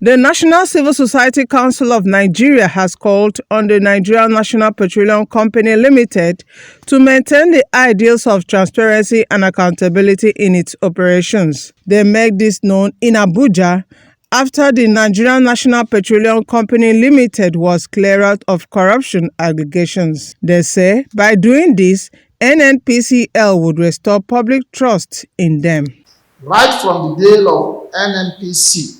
The National Civil Society Council of Nigeria has called on the Nigerian National Petroleum Company Limited to maintain the ideals of transparency and accountability in its operations. They made this known in Abuja after the Nigerian National Petroleum Company Limited was cleared out of corruption allegations. They say by doing this, NNPCL would restore public trust in them. Right from the day of NNPC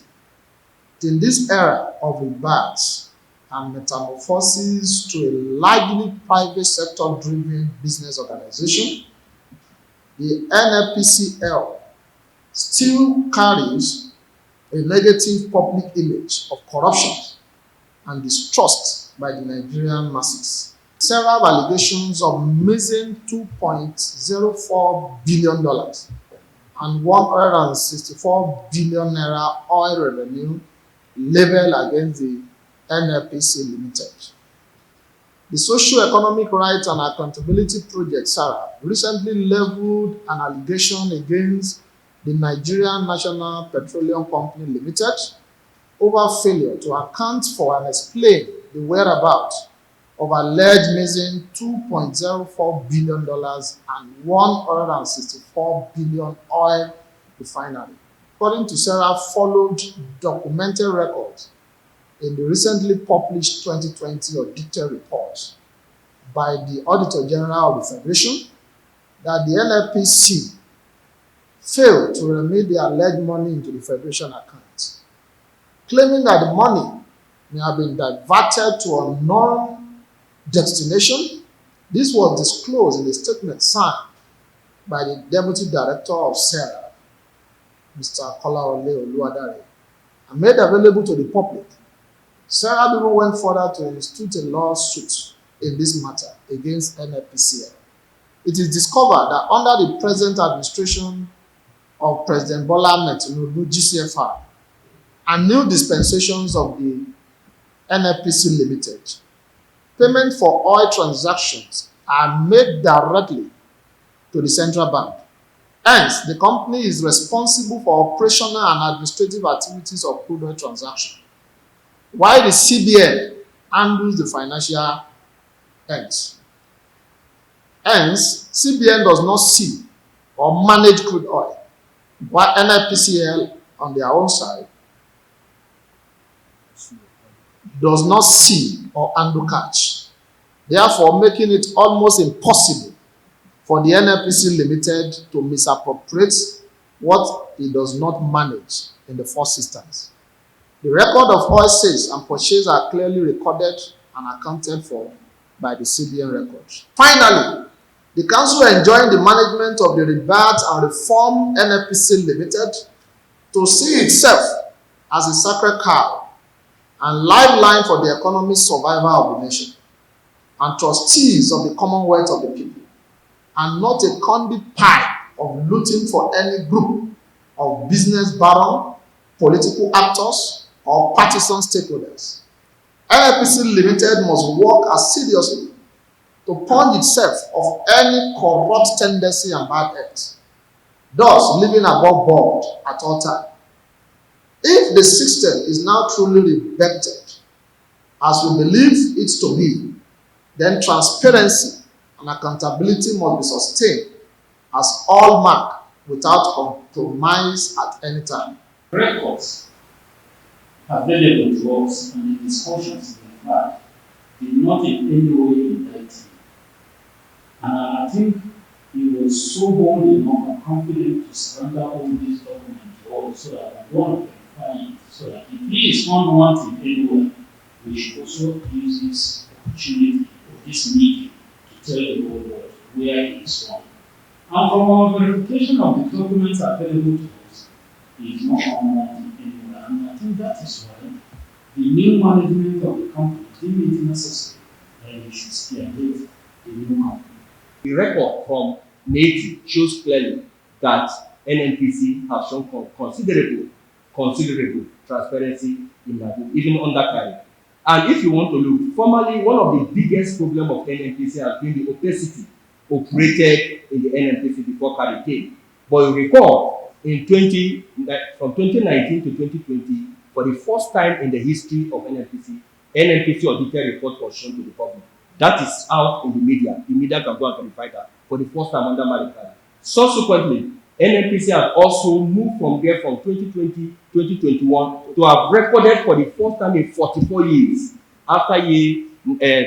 till this era of rebirth and metamorphosis to a largely private sector-driven business organization, the NNPCL still carries a negative public image of corruption and distrust by the Nigerian masses. Several allegations of missing $2.04 billion and 164 billion naira oil revenue leveled against the NNPC Limited. The Socio-Economic Rights and Accountability Project, SARA, recently leveled an allegation against the Nigerian National Petroleum Company Limited over failure to account for and explain the whereabouts of alleged missing $2.04 billion and 164 billion oil refinery. According to Sarah, followed documented records in the recently published 2020 audited report by the Auditor General of the Federation that the NNPC failed to remit the alleged money into the Federation account, claiming that the money may have been diverted to a non-destination. This was disclosed in a statement signed by the Deputy Director of SERA, Mr. Kolawole Oluwadare, and made available to the public. SERA even went further to institute a lawsuit in this matter against NNPCL. It is discovered that under the present administration of President Bola Ahmed Tinubu GCFR and new dispensations of the NNPC Limited, payment for oil transactions are made directly to the central bank. Hence, the company is responsible for operational and administrative activities of crude oil transactions, while the CBN handles the financial ends. Hence, CBN does not see or manage crude oil, while NNPCL on their own side does not see or handle catch, therefore making it almost impossible for the NNPC Limited to misappropriate what it does not manage in the first instance. The record of oil sales and purchase are clearly recorded and accounted for by the CBN records. Finally, the council enjoined the management of the rebirth and reformed NNPC Limited to see itself as a sacred cow and lifeline for the economic survival of the nation, and trustees of the commonwealth of the people, and not a conduit pie of looting for any group of business baron, political actors, or partisan stakeholders. NNPC Limited must work assiduously to purge itself of any corrupt tendency and bad acts, thus living above board at all times. If the system is now truly rebirthed, as we believe it to be, then transparency and accountability must be sustained as hallmark without compromise at any time. Records available to us and the discussions we have had did not in any way indict him. And I think he was so bold enough and confident to surrender all these documents to us so that we want to verify it, so that if he is not wanted anywhere, we should also use this opportunity of this meeting to tell the whole world where he is from. And from our verification of the documents available to us, he is not unwanted anywhere. And I think that is why the new management of the company deemed it necessary that he should spearhead the new company. The record from NATI shows clearly that NNPC has shown considerable transparency in that, even undercarriage. And if you want to look, formerly one of the biggest problems of NNPC has been the opacity operated in the NNPC before carry came. But you recall, from 2019 to 2020, for the first time in the history of NNPC audited report was shown to the public. That is out in the media. The media can go and verify that for the first time under Marikana. Subsequently, NNPC have also moved from there from 2020, 2021 to have recorded for the first time in 44 years. After year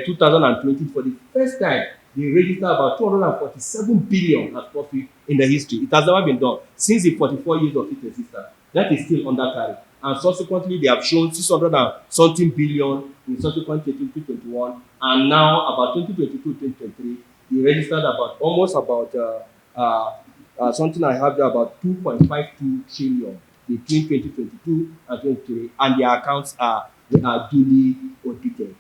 2020, for the first time, they registered about 247 billion as profit in the history. It has never been done since the 44 years of its existence. That is still under carry. And subsequently, they have shown 600 and something billion in subsequent 2021, and now about 2022, 2023, they registered about almost about something I have there about 2.52 trillion between 2022 and 2023, and their accounts are duly audited.